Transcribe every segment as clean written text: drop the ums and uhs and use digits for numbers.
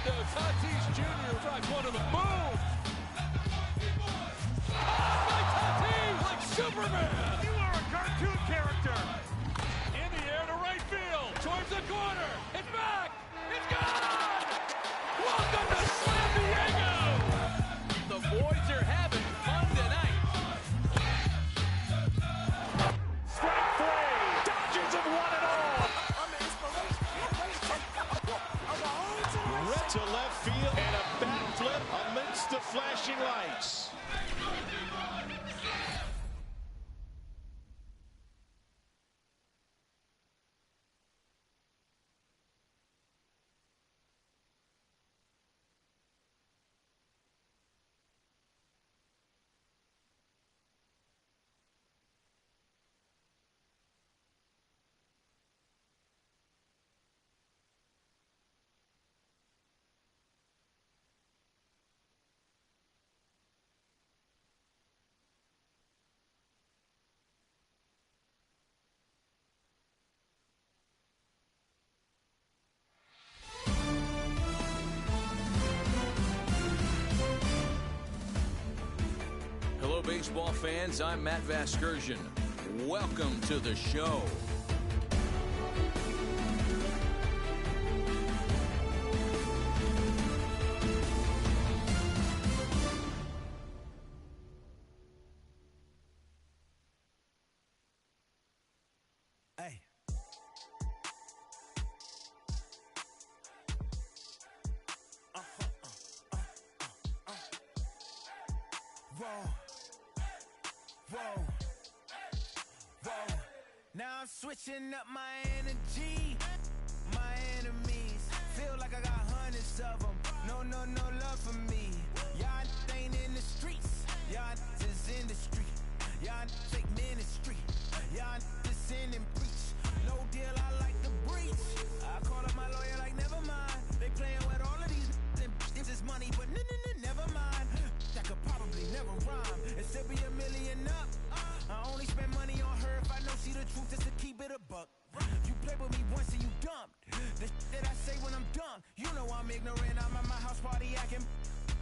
Tatis Jr. drives one to the moon. Caught by Tatis like Superman. You are a cartoon character. In the air to right field. Towards the corner. It's back. It's gone. Welcome to San Diego. The boys are having fun tonight. Strike three. Dodgers have won it all. Red to left field and a bat flip amidst the flashing lights. Hello, baseball fans. I'm Matt Vasgersian. Welcome to the show. Hey. Whoa. Now I'm switching up my energy. My enemies feel like I got hundreds of them. No love for me. Y'all ain't in the streets. Y'all is in the street. Y'all take ministry. Y'all just sin and preach. No deal, I like the breach. I call up my lawyer like, never mind. They playing with all of these and this is money, but never mind. That could probably never rhyme and still be $1 million up. I only spend money on her if I know she the truth, just to keep it a buck. You play with me once and you dumped. The that I say when I'm done, you know I'm ignorant. I'm at my house party acting,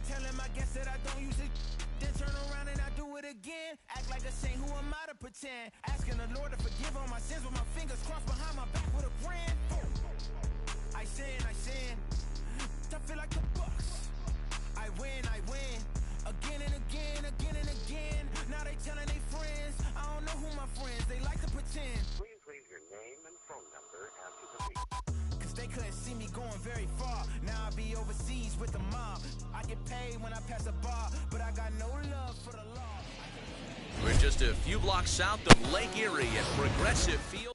telling my guests that I don't use it. Then turn around and I do it again. Act like a saint, who am I to pretend? Asking the Lord to forgive all my sins with my fingers crossed behind my back with a grand. I sin. I feel like the Bucks. I win. Again and again. Now they telling their friends. I don't know who my friends, they like to pretend. Please leave your name and phone number after the beep. Cause they couldn't see me going very far. Now I be overseas with the mob. I get paid when I pass a bar, but I got no love for the law. We're just a few blocks south of Lake Erie at Progressive Field.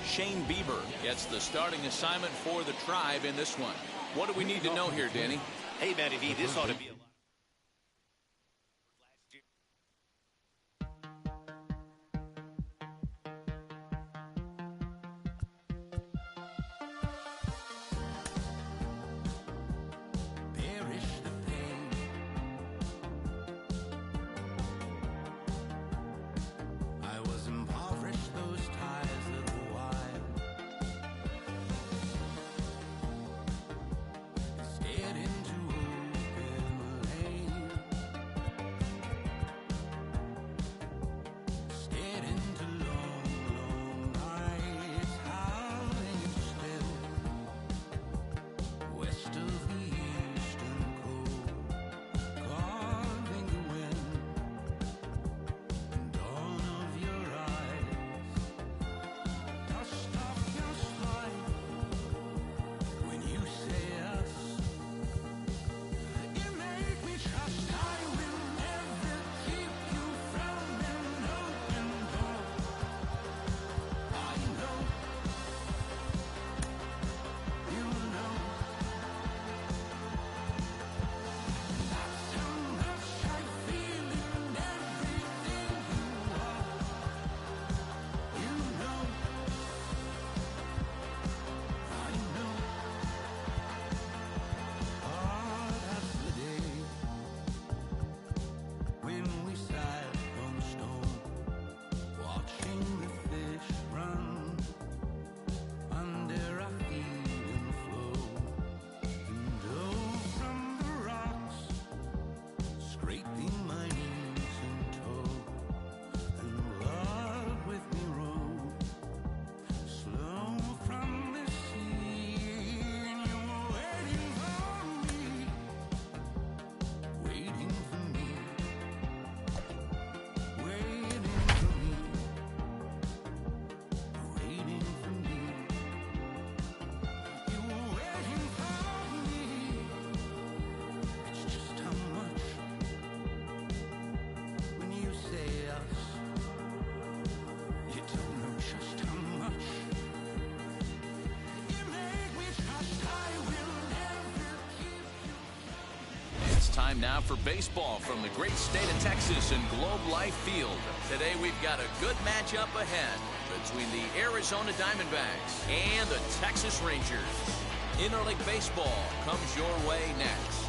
Shane Bieber gets the starting assignment for the Tribe in this one. What do we need to know here, Danny? Hey, Matty V, this ought to be a lot. Perish the pain. I was impoverished, those ties of the wild. Stared into open Time now for baseball from the great state of Texas and Globe Life Field. Today we've got a good matchup ahead between the Arizona Diamondbacks and the Texas Rangers. Interleague baseball comes your way next.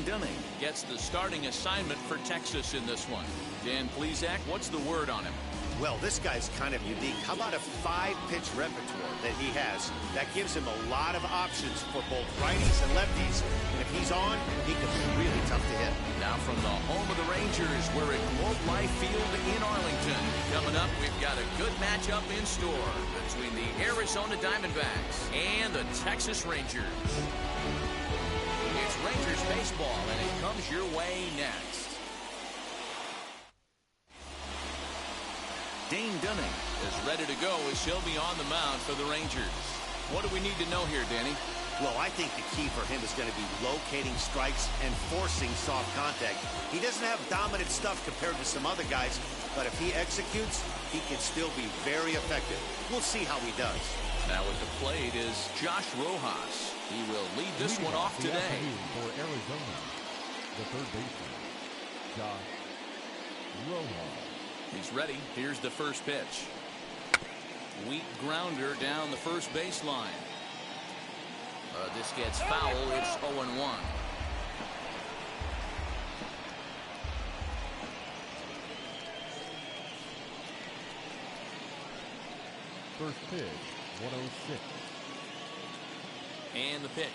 Dunning gets the starting assignment for Texas in this one. Dan Plesac, what's the word on him? Well, this guy's kind of unique. How about a 5-pitch repertoire that he has? That gives him a lot of options for both righties and lefties. And if he's on, he can be really tough to hit. Now from the home of the Rangers, we're at Globe Life Field in Arlington. Coming up, we've got a good matchup in store between the Arizona Diamondbacks and the Texas Rangers. It's Rangers baseball, and it comes your way next. Dane Dunning is ready to go as he'll be on the mound for the Rangers. What do we need to know here, Danny? Well, I think the key for him is going to be locating strikes and forcing soft contact. He doesn't have dominant stuff compared to some other guys, but if he executes, he can still be very effective. We'll see how he does. Now at the plate is Josh Rojas. He will lead this one off today. For Arizona, the third baseman, Josh Rojas. He's ready. Here's the first pitch. Weak grounder down the first baseline. This gets foul. It's 0-1. First pitch, 106. And the pitch.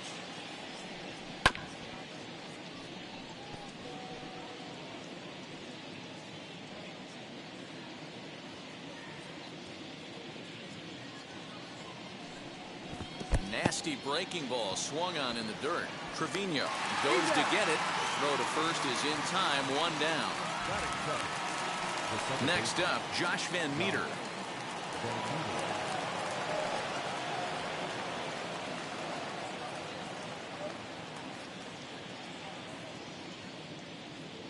Nasty breaking ball swung on in the dirt. Trevino goes to get it. Throw to first is in time. One down. Next up, Josh Van Meter.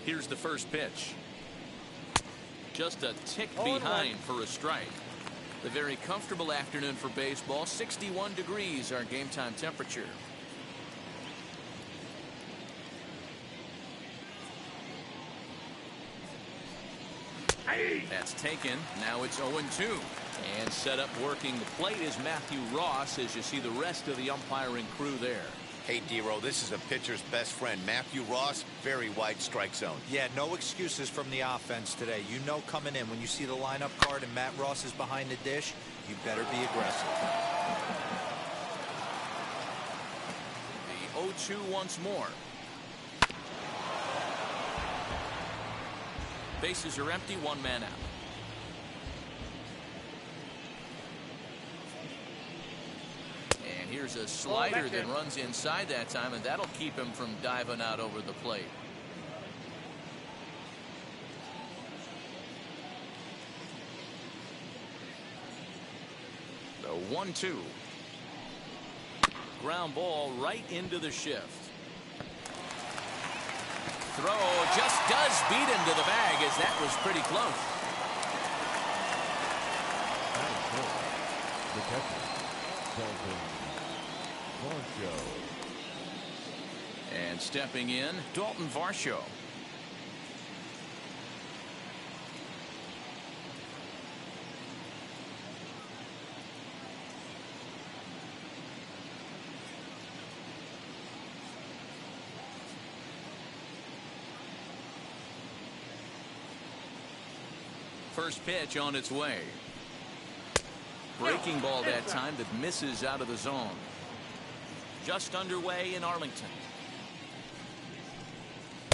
Here's the first pitch. Just a tick behind for a strike. The very comfortable afternoon for baseball. 61 degrees our game time temperature. That's taken. Now it's 0-2. And set up working the plate is Matthew Ross as you see the rest of the umpiring crew there. Hey, D-Row, this is a pitcher's best friend, Matthew Ross. Very wide strike zone. Yeah, no excuses from the offense today. You know coming in when you see the lineup card and Matt Ross is behind the dish, you better be aggressive. The 0-2 once more. Bases are empty, one man out. And here's a slider that runs inside that time, and that'll keep him from diving out over the plate. The 1-2. Ground ball right into the shift. Throw just does beat into the bag as that was pretty close. The catcher, Dalton Varsho. And stepping in, Dalton Varsho. First pitch on its way. Breaking ball that time that misses out of the zone. Just underway in Arlington.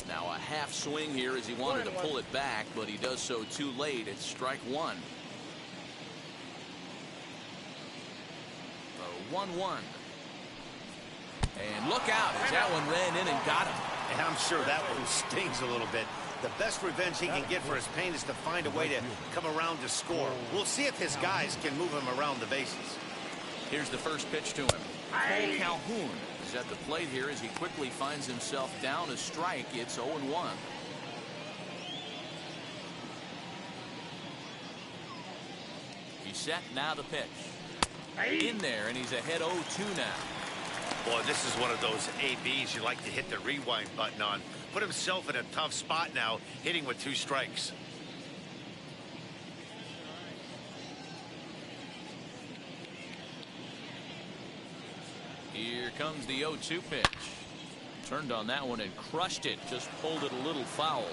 Now a half swing here as he wanted to pull it back, but he does so too late. It's strike one. The 1-1. And look out as that one ran in and got him. And I'm sure that one stings a little bit. The best revenge he can get for his pain is to find a way to come around to score. We'll see if his guys can move him around the bases. Here's the first pitch to him. Cole Calhoun is at the plate here as he quickly finds himself down a strike. It's 0-1. set. Now the pitch. In there, and he's ahead 0-2 now. Boy, this is one of those ABs you like to hit the rewind button on. Put himself in a tough spot now, hitting with 2 strikes. Here comes the 0-2 pitch. Turned on that one and crushed it. Just pulled it a little foul.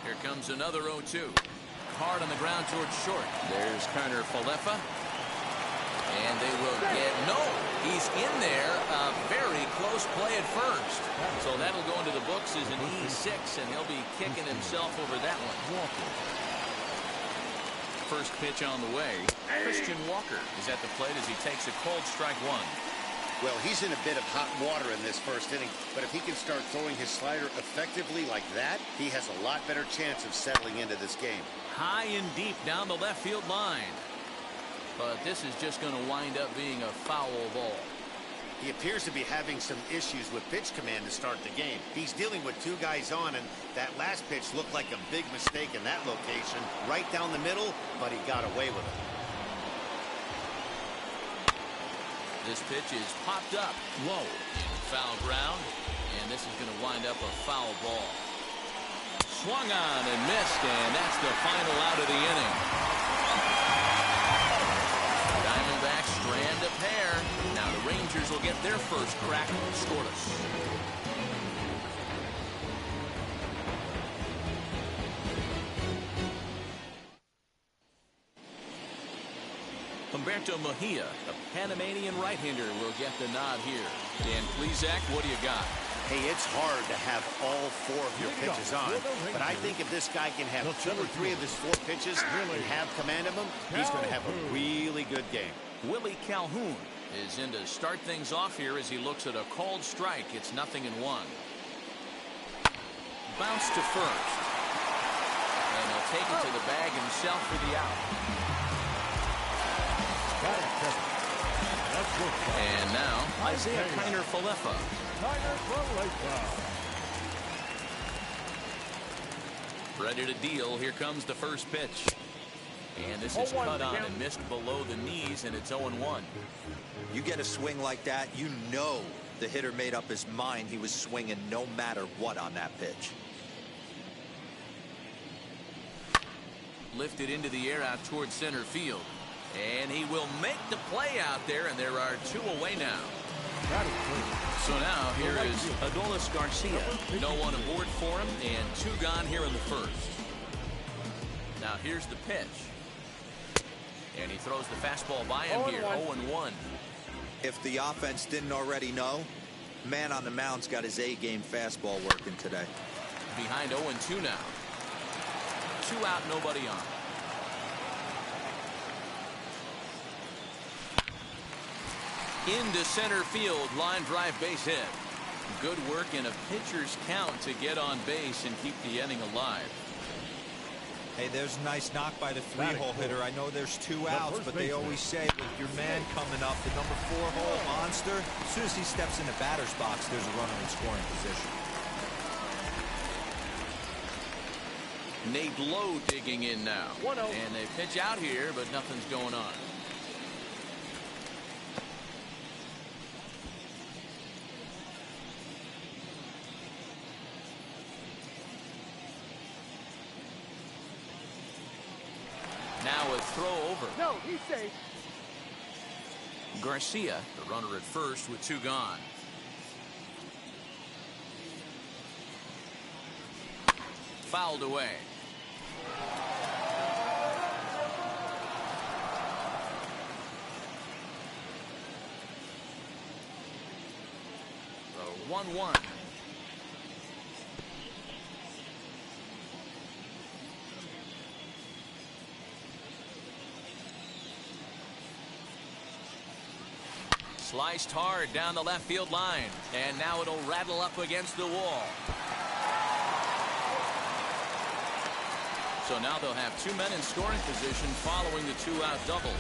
Here comes another 0-2. Hard on the ground towards short. There's Carter Falefa. And they will get he's in there. A very close play at first. So that'll go into the books as an E6, and he'll be kicking himself over that one. First pitch on the way. Christian Walker is at the plate as he takes a cold strike 1. Well, he's in a bit of hot water in this first inning, but if he can start throwing his slider effectively like that, he has a lot better chance of settling into this game. High and deep down the left field line. But this is just going to wind up being a foul ball. He appears to be having some issues with pitch command to start the game. He's dealing with 2 guys on, and that last pitch looked like a big mistake in that location. Right down the middle, but he got away with it. This pitch is popped up low in foul ground, and this is going to wind up a foul ball. Swung on and missed, and that's the final out of the inning. Diamondbacks strand a pair. Now the Rangers will get their first crack scoreless. Humberto Mejia, a Panamanian right-hander, will get the nod here. Dan Plesac, what do you got? Hey, it's hard to have all 4 of your pitches on, but I think if this guy can have 2 or 3 of his 4 pitches and have command of them, he's going to have a really good game. Willie Calhoun is in to start things off here as he looks at a called strike. It's 0-1. Bounce to first. And he'll take it to the bag himself for the out. And now, Isaiah Kiner Falefa. Ready to deal. Here comes the first pitch. And this is cut on and missed below the knees, and it's 0-1. You get a swing like that, you know the hitter made up his mind he was swinging no matter what on that pitch. Lifted into the air out towards center field. And he will make the play out there, and there are 2 away now. So now here is Adolis Garcia. No one aboard for him, and 2 gone here in the first. Now here's the pitch. And he throws the fastball by him here, 0-1. If the offense didn't already know, man on the mound's got his A-game fastball working today. Behind 0-2 now. 2 out, nobody on. Into center field, line drive base hit. Good work in a pitcher's count to get on base and keep the inning alive. Hey, there's a nice knock by the 3-hole hitter. I know there's 2 outs, but they always say with your man coming up, the number 4-hole monster, as soon as he steps in the batter's box, there's a runner in scoring position. Nate Lowe digging in now. And they pitch out here, but nothing's going on. Now a throw over. No, he's safe. Garcia, the runner at first with 2 gone. Fouled away. The 1-1. Sliced hard down the left field line, and now it'll rattle up against the wall. So now they'll have 2 men in scoring position following the 2-out double.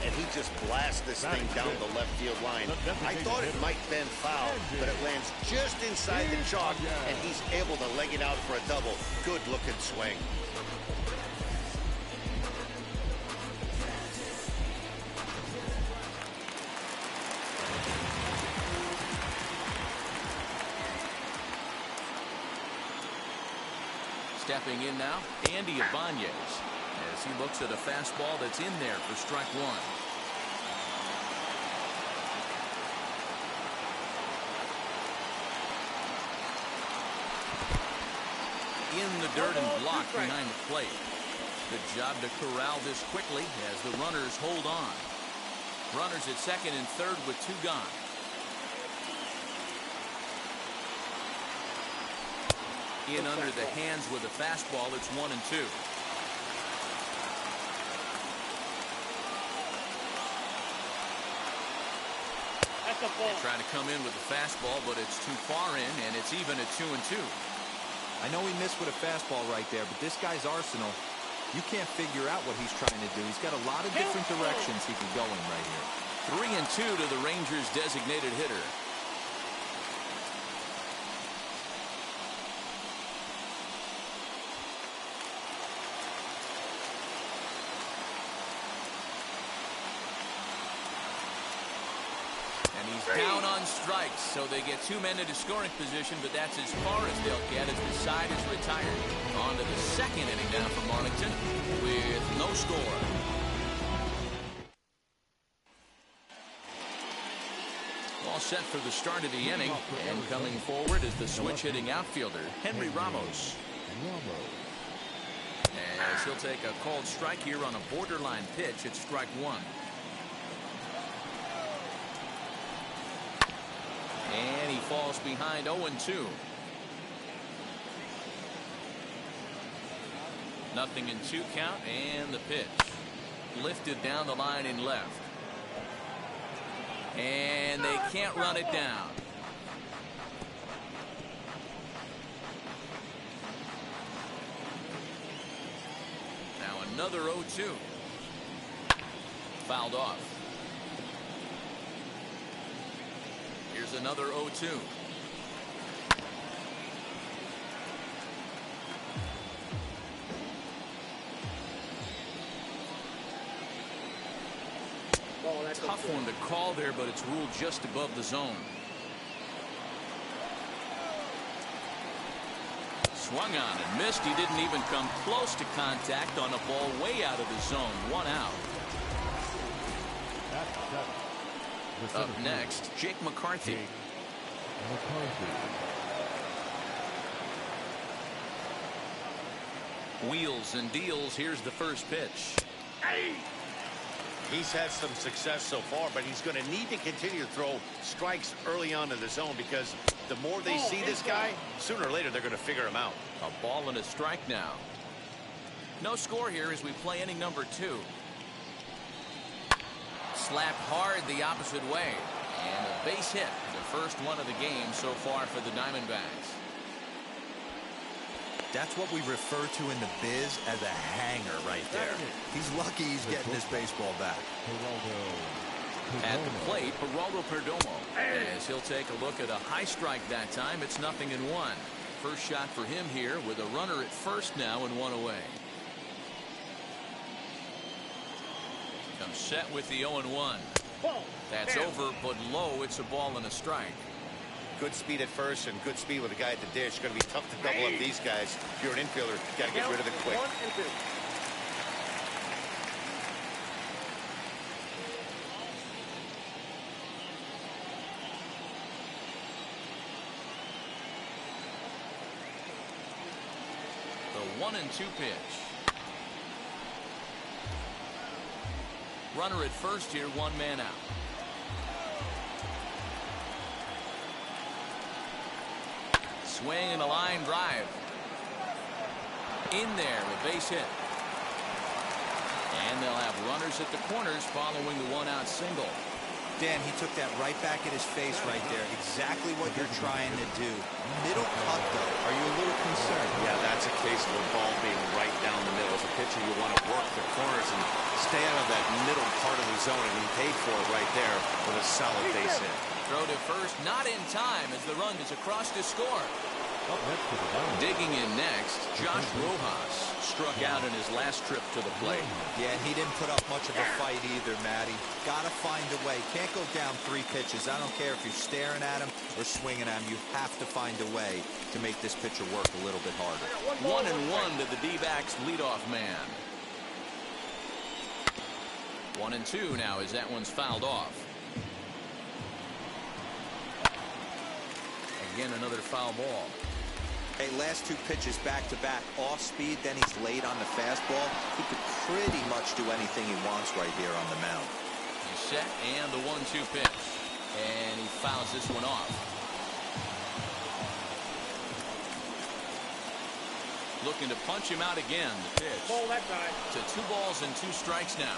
And he just blasts this thing down the left field line. I thought it might been foul, but it lands just inside the chalk, and he's able to leg it out for a double. Good looking swing. Stepping in now, Andy Ibanez, as he looks at a fastball that's in there for strike one. In the dirt and blocked behind the plate. Good job to corral this quickly as the runners hold on. Runners at second and third with two gone. In under the hands with a fastball. It's 1-2. They try to come in with the fastball, but it's too far in, and it's even at 2-2. I know he missed with a fastball right there, but this guy's arsenal, you can't figure out what he's trying to do. He's got a lot of different directions he can go in right here. 3-2 to the Rangers' designated hitter. And he's down on strikes, so they get two men into scoring position, but that's as far as they'll get as the side is retired. On to the second inning now for Arlington with no score. All set for the start of the inning, and coming forward is the switch-hitting outfielder, Henry Ramos. As he'll take a called strike here on a borderline pitch at strike one. And he falls behind 0-2. Nothing in two count, and the pitch. Lifted down the line in left. And they can't run it down. Now another 0-2. Fouled off. Here's another 0-2. Tough one to call there, but it's ruled just above the zone. Swung on and missed. He didn't even come close to contact on a ball way out of the zone. One out. Up next, Jake McCarthy. Wheels and deals. Here's the first pitch. He's had some success so far, but he's going to need to continue to throw strikes early on in the zone, because the more they see this guy, sooner or later they're going to figure him out. A ball and a strike now. No score here as we play inning number 2. Slapped hard the opposite way. And a base hit, the first one of the game so far for the Diamondbacks. That's what we refer to in the biz as a hanger right there. He's lucky he's getting his baseball back. At the plate, Geraldo Perdomo. As he'll take a look at a high strike that time, it's 0-1. First shot for him here with a runner at first now and one away. Comes set with the 0-1. That's over, but low. It's a ball and a strike. Good speed at first and good speed with the guy at the dish. Going to be tough to double up these guys. If you're an infielder, you got to get rid of it quick. 1-2. The 1-2 pitch. Runner at first here, one man out. Swing and a line drive. In there, a base hit. And they'll have runners at the corners following the one-out single. Dan, he took that right back at his face right there. Exactly what you're trying to do. Middle cut, though. Are you a little concerned? Yeah, that's a case of the ball being right down the middle. As a pitcher, you want to work the corners and stay out of that middle part of the zone, and he paid for it right there with a solid base hit. Throw to first, not in time as the run is across to score. Up next to the mound. Digging in next, Josh Rojas struck out in his last trip to the plate. Yeah, he didn't put up much of a fight either, Matty. Gotta find a way. Can't go down 3 pitches. I don't care if you're staring at him or swinging at him. You have to find a way to make this pitcher work a little bit harder. 1-1 to the D-backs leadoff man. 1-2 now as that one's fouled off. Again, another foul ball. Hey, last 2 pitches back-to-back, off speed, then he's late on the fastball. He could pretty much do anything he wants right here on the mound. He's set, and the 1-2 pitch. And he fouls this one off. Looking to punch him out again. The pitch. To 2 balls and 2 strikes now.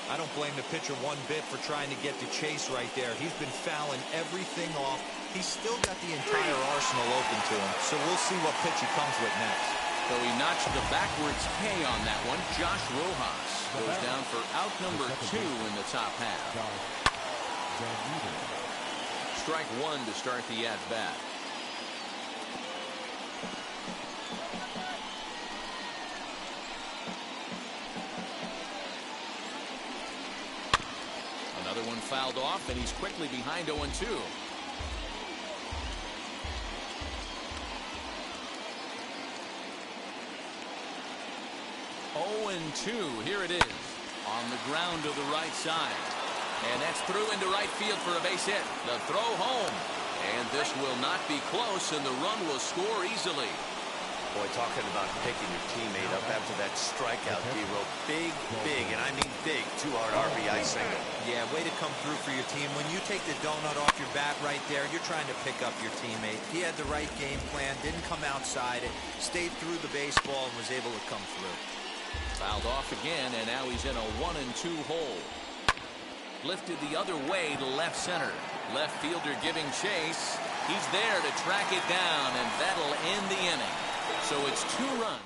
I don't blame the pitcher one bit for trying to get the chase right there. He's been fouling everything off. He's still got the entire arsenal open to him, so we'll see what pitch he comes with next. So he notched the backwards K on that one. Josh Rojas goes down for out number 2 in the top half. Strike 1 to start the at-bat. Another one fouled off, and he's quickly behind 0-2. 0-2. Here it is. On the ground to the right side. And that's through into right field for a base hit. The throw home. And this will not be close, and the run will score easily. Boy, talking about picking your teammate up after that strikeout, D-Row. Big, and I mean big, 2-hard RBI single. Yeah, way to come through for your team. When you take the donut off your bat right there, you're trying to pick up your teammate. He had the right game plan, didn't come outside it, stayed through the baseball, and was able to come through. Fouled off again, and now he's in a 1-2 hole. Lifted the other way to left center. Left fielder giving chase. He's there to track it down, and that'll end the inning. So it's 2 runs.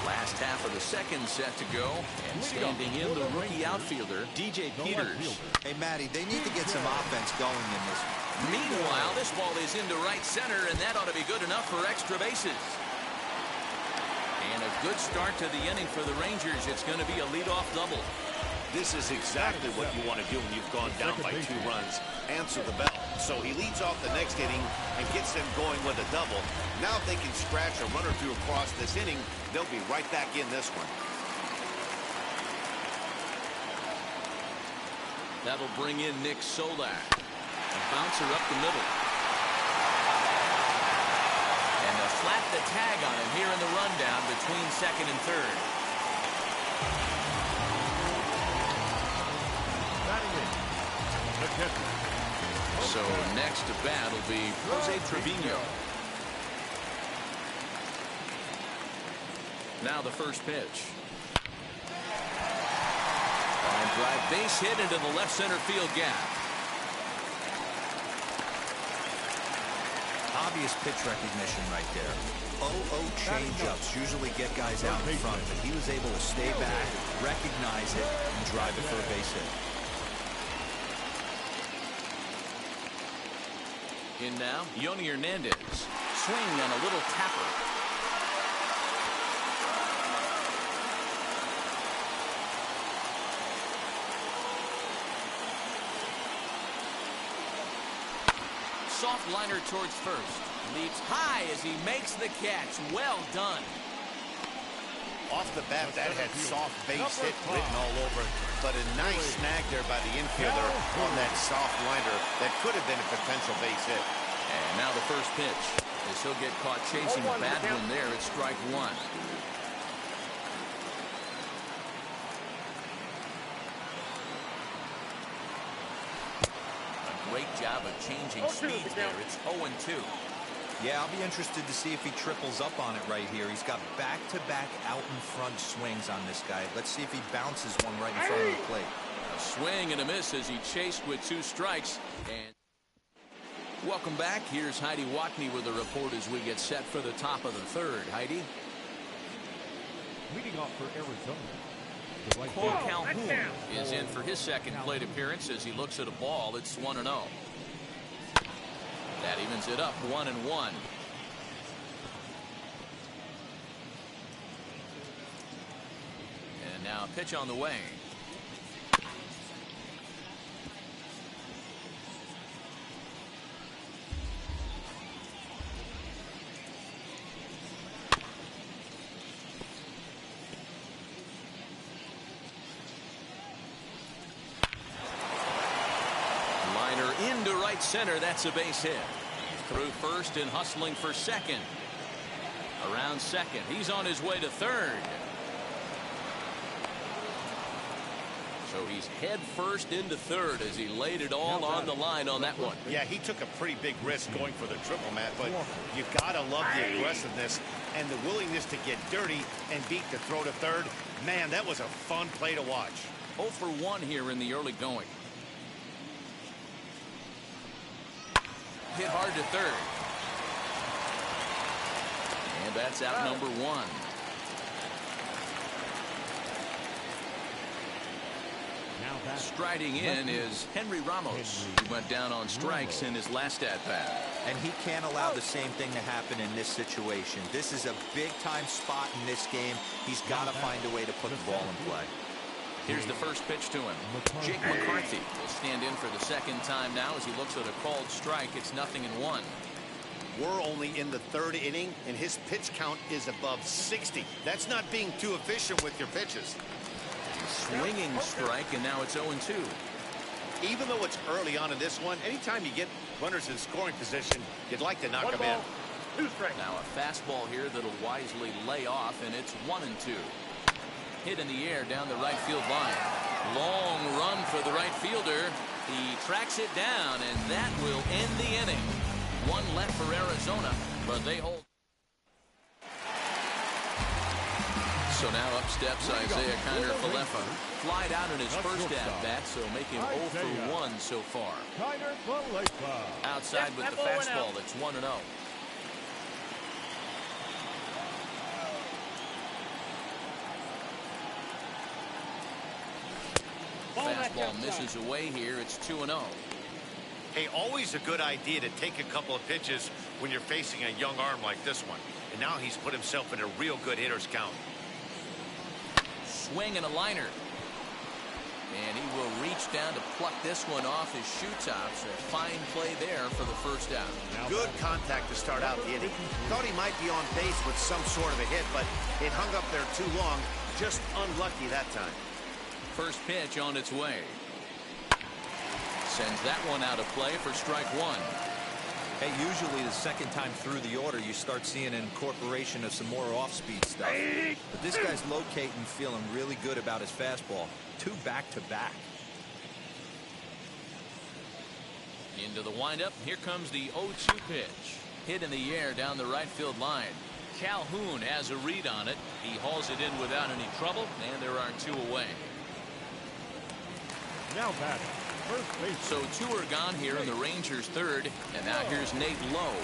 Last half of the second set to go, and standing in the rookie outfielder, DJ Peters. Hey, Matty, they need to get some offense going in this one. Meanwhile, this ball is into right center, and that ought to be good enough for extra bases. And a good start to the inning for the Rangers. It's going to be a leadoff double. This is exactly what you want to do when you've gone down by 2 runs. Answer the bell. So he leads off the next inning and gets them going with a double. Now if they can scratch a run or 2 across this inning, they'll be right back in this one. That'll bring in Nick Solak. A bouncer up the middle. And they'll slap the tag on him here in the rundown between second and third. So next to bat will be Jose Trevino. Now the first pitch. Line drive base hit into the left center field gap. Obvious pitch recognition right there. 0-0 changeups usually get guys out in front, but he was able to stay back, recognize it, and drive it for a base hit. In now, Yoni Hernandez. Swing on a little tapper. Soft liner towards first. Leaps high as he makes the catch. Well done. Off the bat, that had soft base hit written all over it. But a nice snag there by the infielder on that soft liner that could have been a potential base hit. And now the first pitch. As he'll get caught chasing a bad one there at strike 1. A great job of changing speeds there. It's 0-2. Yeah, I'll be interested to see if he triples up on it right here. He's got back-to-back out-in-front swings on this guy. Let's see if he bounces one right in front of the plate. A swing and a miss as he chased with 2 strikes. And welcome back. Here's Heidi Watney with the report as we get set for the top of the third. Heidi? Leading off for Arizona. Cole Calhoun is in for his second plate appearance as he looks at a ball. It's 1-0. That evens it up 1-1. And now pitch on the way. Into right center. That's a base hit. Through first and hustling for second. Around second. He's on his way to third. So he's head first into third as he laid it all on the line on that one. Yeah, he took a pretty big risk going for the triple, Matt, but you gotta love the aggressiveness and the willingness to get dirty and beat the throw to third. Man, that was a fun play to watch. 0 for 1 here in the early going. Hit hard to third. And that's out number 1. Striding in is Henry Ramos. He went down on strikes in his last at-bat. And he can't allow the same thing to happen in this situation. This is a big-time spot in this game. He's got to find a way to put the ball in play. Here's the first pitch to him. Jake McCarthy will stand in for the second time now as he looks at a called strike. It's 0-1. We're only in the third inning, and his pitch count is above 60. That's not being too efficient with your pitches. Swinging strike, and now it's 0-2. Even though it's early on in this one, anytime you get runners in scoring position, you'd like to knock them in. Now a fastball here that'll wisely lay off, and it's 1-2. Hit in the air down the right field line. Long run for the right fielder. He tracks it down, and that will end the inning. One left for Arizona, but they hold. So now up steps Isaiah Kiner-Falefa. Flied out in his first at-bat, so make him 0 for 1 so far. Outside with the fastball, it's 1-0. Fastball misses away here. It's 2-0. Hey, always a good idea to take a couple of pitches when you're facing a young arm like this one. And now he's put himself in a real good hitter's count. Swing and a liner. And he will reach down to pluck this one off his shoe tops. A fine play there for the first out. Good contact to start out the inning. Thought he might be on base with some sort of a hit, but it hung up there too long. Just unlucky that time. First pitch on its way. Sends that one out of play for strike 1. Hey, usually the second time through the order, you start seeing an incorporation of some more off-speed stuff. But this guy's locating, feeling really good about his fastball. 2 back-to-back. Into the windup. Here comes the 0-2 pitch. Hit in the air down the right field line. Calhoun has a read on it. He hauls it in without any trouble, and there are 2 away. Now batting. So 2 are gone here in the Rangers' third, and now here's Nate Lowe.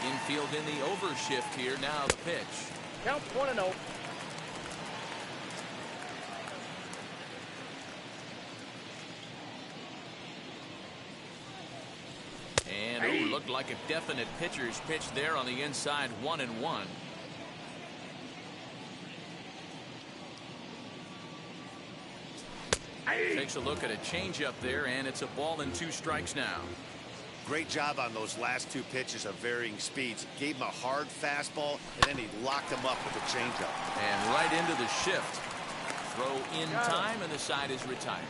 Infield in the overshift here. Now the pitch. Count 1-0. And looked like a definite pitcher's pitch there on the inside. 1-1. Takes a look at a changeup there, and it's a ball and 2 strikes now. Great job on those last 2 pitches of varying speeds. Gave him a hard fastball, and then he locked him up with a changeup. And right into the shift. Throw in time, and the side is retired.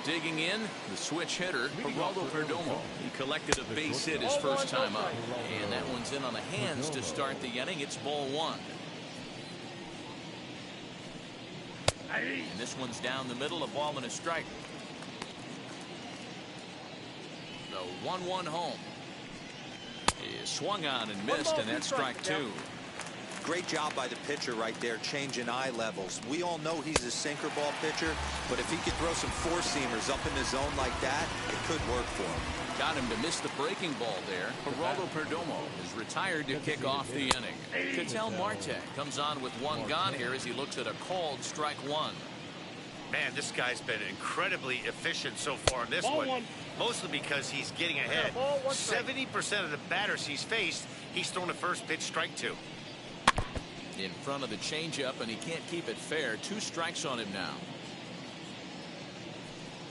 Digging in, the switch hitter, Geraldo Perdomo. He collected a base hit his first time up. And that one's in on the hands to start the inning. It's ball 1. And this one's down the middle, a ball and a strike. The 1-1 home. He swung on and missed, and that's strike 2. Great job by the pitcher right there, changing eye levels. We all know he's a sinker ball pitcher, but if he could throw some 4-seamers up in the zone like that, it could work for him. Got him to miss the breaking ball there. Geraldo Perdomo is retired to kick off the inning. Ketel Marte comes on with 1 gone here as he looks at a called strike 1. Man, this guy's been incredibly efficient so far in this one. Mostly because he's getting ahead. 70% of the batters he's faced, he's thrown a first pitch strike to. In front of the changeup, and he can't keep it fair. 2 strikes on him now.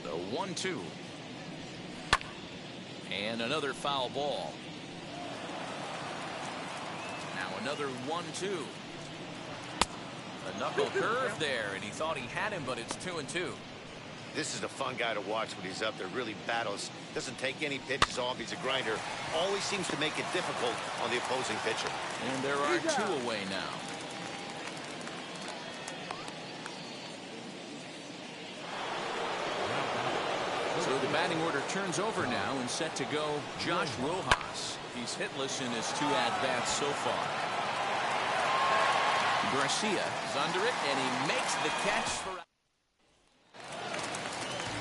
The 1-2. And another foul ball. Now another 1-2. A knuckle curve there, and he thought he had him, but it's 2-2. This is a fun guy to watch when he's up there. Really battles. Doesn't take any pitches off. He's a grinder. Always seems to make it difficult on the opposing pitcher. And there are 2 away now. So the batting order turns over now, and set to go Josh Rojas. He's hitless in his 2 at-bats so far. Garcia is under it, and he makes the catch for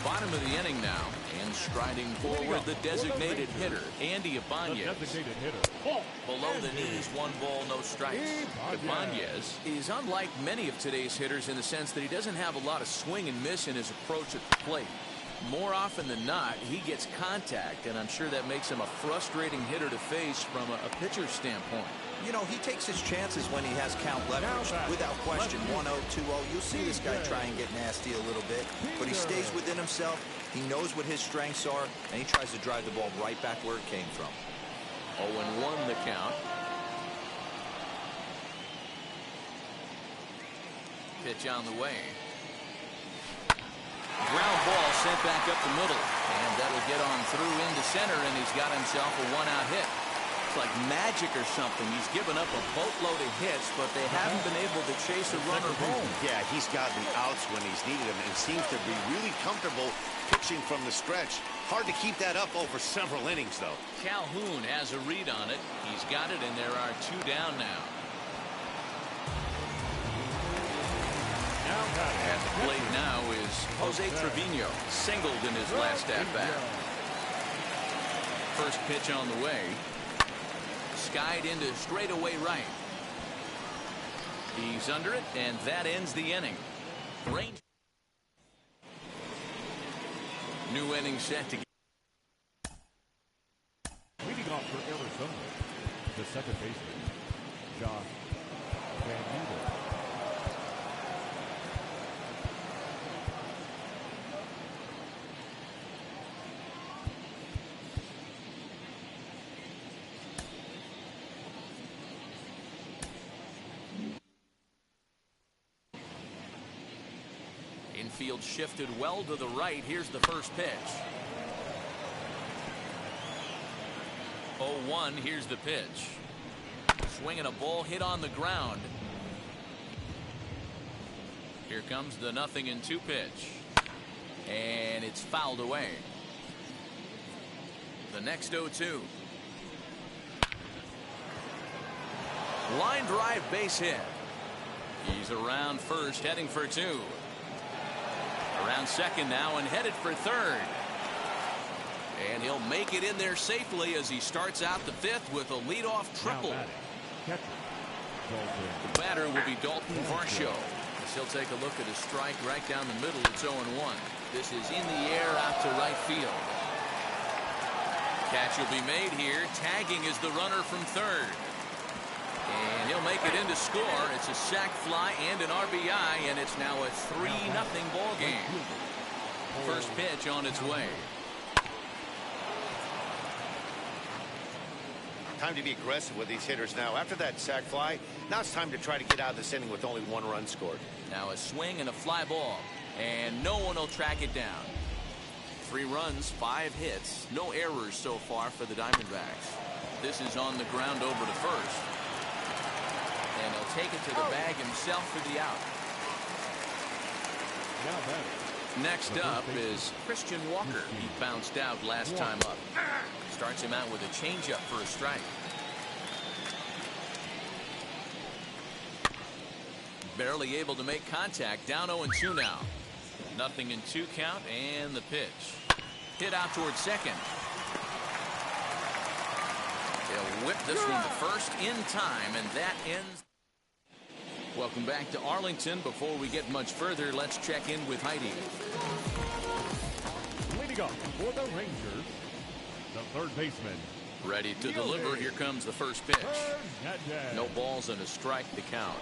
bottom of the inning now, and striding forward the designated hitter, Andy Ibanez. Below the knees, 1 ball, no strikes. Ibanez is unlike many of today's hitters in the sense that he doesn't have a lot of swing and miss in his approach at the plate. More often than not, he gets contact, and I'm sure that makes him a frustrating hitter to face from a pitcher's standpoint. You know, he takes his chances when he has count leverage. Without question, 1-0, 2-0. You'll see this guy try and get nasty a little bit, but he stays within himself. He knows what his strengths are, and he tries to drive the ball right back where it came from. 0-1 the count. Pitch on the way. Ground ball sent back up the middle, and that'll get on through into center, and he's got himself a 1-out hit. It's like magic or something. He's given up a boatload of hits, but they haven't been able to chase a runner home. Yeah, he's got the outs when he's needed them, and seems to be really comfortable pitching from the stretch. Hard to keep that up over several innings, though. Calhoun has a read on it. He's got it, and there are 2 down now. At the plate now is Jose Trevino, singled in his last at-bat. First pitch on the way. Skied into straightaway right. He's under it, and that ends the inning. New inning set to. Leading off for Arizona, the second baseman, Josh Van. Infield shifted well to the right. Here's the first pitch. 0-1. Here's the pitch. Swinging a ball hit on the ground. Here comes the 0-2 pitch. And it's fouled away. The next 0-2. Line drive base hit. He's around first, heading for 2. Around second now and headed for third. And he'll make it in there safely as he starts out the 5th with a leadoff triple. The batter will be Dalton Varsho. He'll take a look at his strike right down the middle. It's 0-1. This is in the air out to right field. Catch will be made here. Tagging is the runner from third. And he'll make it in to score. It's a sac fly and an RBI, and it's now a 3-0 ball game. First pitch on its way. Time to be aggressive with these hitters now. After that sac fly, now it's time to try to get out of this inning with only 1 run scored. Now a swing and a fly ball, and no one will track it down. 3 runs, 5 hits, no errors so far for the Diamondbacks. This is on the ground over to first. And he'll take it to the bag himself for the out. Next up is Christian Walker. He bounced out last time up. Starts him out with a changeup for a strike. Barely able to make contact. Down 0-2 now. 0-2 count, and the pitch. Hit out towards second. They'll whip this one to first in time, and that ends. Welcome back to Arlington. Before we get much further, let's check in with Heidi. Leading up for the Rangers, the third baseman. Ready to deliver. Here comes the first pitch. No balls and a strike to count.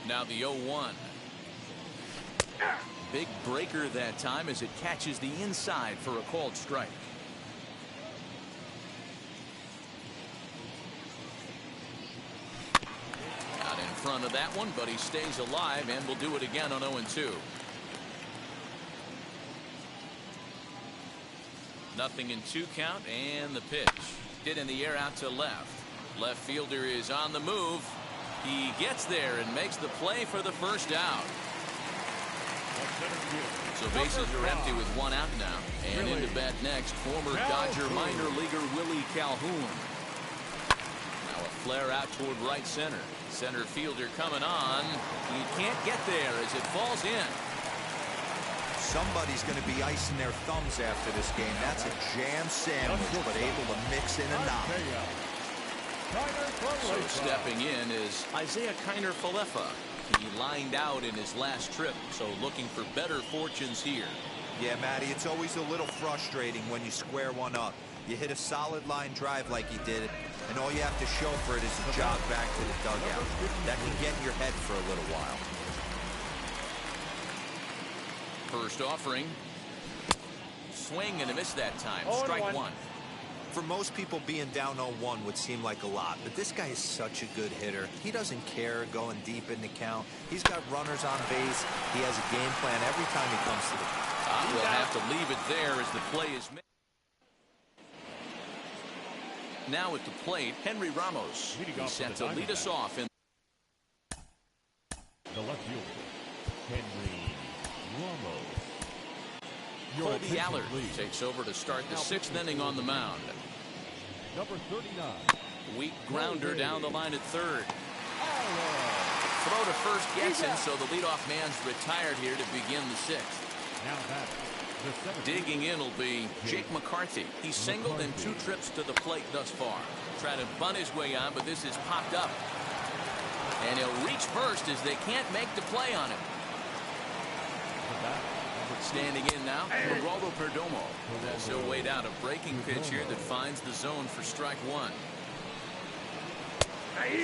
Now the 0-1. Big breaker that time as it catches the inside for a called strike. Out in front of that one, but he stays alive and will do it again on 0-2. Nothing in 2 count, and the pitch. Hit in the air out to left. Left fielder is on the move. He gets there and makes the play for the first out. So bases are empty with 1 out now. And into bat next, former Dodger minor leaguer Willie Calhoun. Now a flare out toward right center. Center fielder coming on. He can't get there as it falls in. Somebody's going to be icing their thumbs after this game. That's a jam sandwich, but able to mix in a knock. So stepping in is Isaiah Kiner-Falefa. He lined out in his last trip, so looking for better fortunes here. Yeah, Matty, it's always a little frustrating when you square one up. You hit a solid line drive like he did, and all you have to show for it is a jog back to the dugout. That can get in your head for a little while. First offering. Swing and a miss that time. Strike 1. For most people, being down 0-1 would seem like a lot, but this guy is such a good hitter. He doesn't care going deep in the count. He's got runners on base. He has a game plan every time he comes to the plate. We'll have to leave it there as the play is made. Now at the plate, Henry Ramos. He's set to lead us off in the left fielder, Henry Ramos. Colby Allard takes over to start the 6th inning on the mound. Number 39. Weak grounder down the line at third. Throw to first gets him, so the leadoff man's retired here to begin the 6th. Now that digging in will be Jake McCarthy. He's singled in 2 trips to the plate thus far. Trying to bunt his way on, but this is popped up. And he'll reach first as they can't make the play on him. Standing in now, Geraldo Perdomo. Also weighed out a breaking pitch here that finds the zone for strike 1.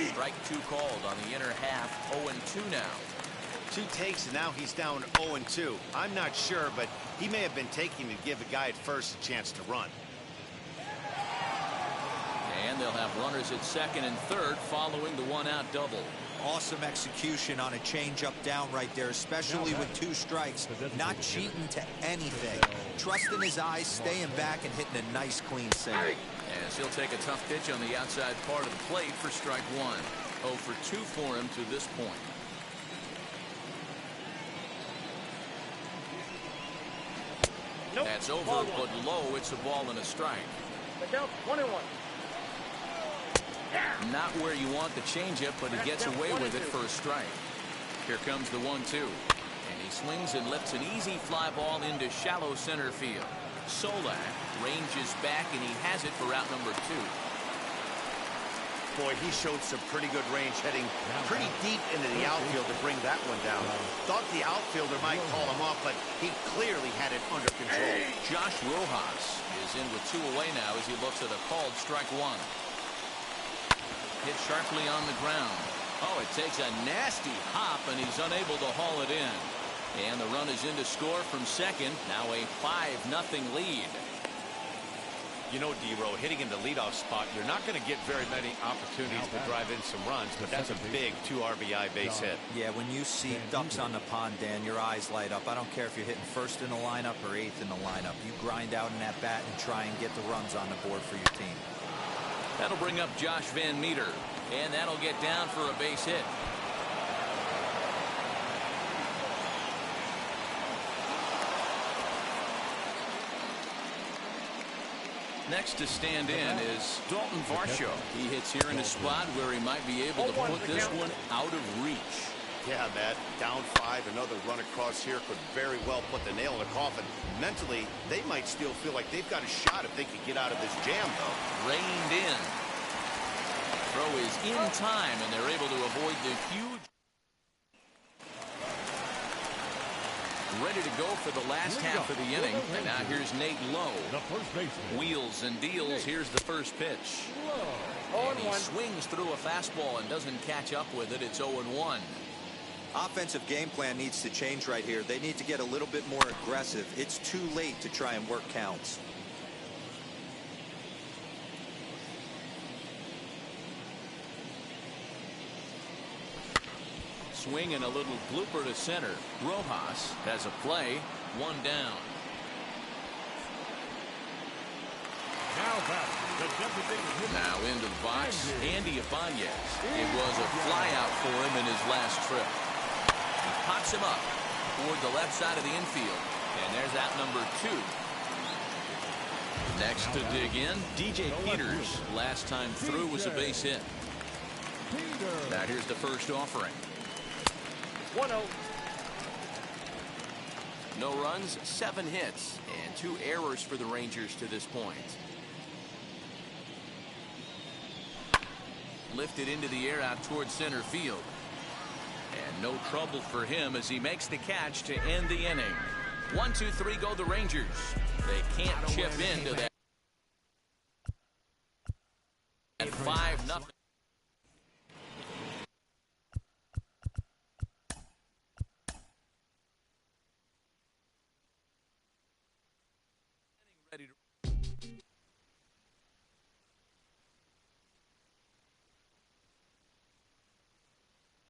Strike 2 called on the inner half. 0-2 now. 2 takes, and now he's down 0-2. I'm not sure, but he may have been taking to give the guy at first a chance to run. And they'll have runners at second and third following the 1-out double. Awesome execution on a changeup down right there, especially with 2 strikes. Not cheating to anything. Trusting his eyes, staying back, and hitting a nice clean single. As he'll take a tough pitch on the outside part of the plate for strike 1. 0 for 2 for him to this point. That's over, but low. It's a ball and a strike. Down 1-1. Not where you want the changeup, but he gets away with it for a strike. Here comes the 1-2. And he swings and lifts an easy fly ball into shallow center field. Solak ranges back, and he has it for out number 2. Boy, he showed some pretty good range, heading pretty deep into the outfield to bring that one down. Thought the outfielder might call him off, but he clearly had it under control. Josh Rojas is in with 2 away now as he looks at a called strike 1. Hit sharply on the ground. Oh, it takes a nasty hop, and he's unable to haul it in. And the run is in to score from second. Now a 5-0 lead. You know, D-Row, hitting in the leadoff spot, you're not going to get very many opportunities to drive in some runs, but that's a big 2 RBI base hit. Yeah, when you see ducks on the pond, Dan, your eyes light up. I don't care if you're hitting first in the lineup or 8th in the lineup. You grind out in that bat and try and get the runs on the board for your team. That'll bring up Josh Van Meter, and that'll get down for a base hit. Next to stand in is Dalton Varsho. He hits here in a spot where he might be able to put this one out of reach. Yeah, Matt, down 5, another run across here could very well put the nail in the coffin. Mentally, they might still feel like they've got a shot if they could get out of this jam, though. Reined in. throw is in time, and they're able to avoid the huge. Ready to go for the last half of the inning. And now here's Nate Lowe. The first baseman. Wheels and deals. Here's the first pitch. And he swings through a fastball and doesn't catch up with it. It's 0-1. Offensive game plan needs to change right here. They need to get a little bit more aggressive. It's too late to try and work counts. Swing and a little blooper to center. Rojas has a play. One down. Now into the box, Andy Ibanez. It was a flyout for him in his last trip. He pops him up toward the left side of the infield. And there's out number 2. Next to dig in, DJ Peters. Last time through was a base hit. Now here's the first offering. 1-0. No runs, 7 hits, and 2 errors for the Rangers to this point. Lifted into the air out towards center field. And no trouble for him as he makes the catch to end the inning. 1, 2, 3 go the Rangers. They can't chip into that. At 5-0. Ready to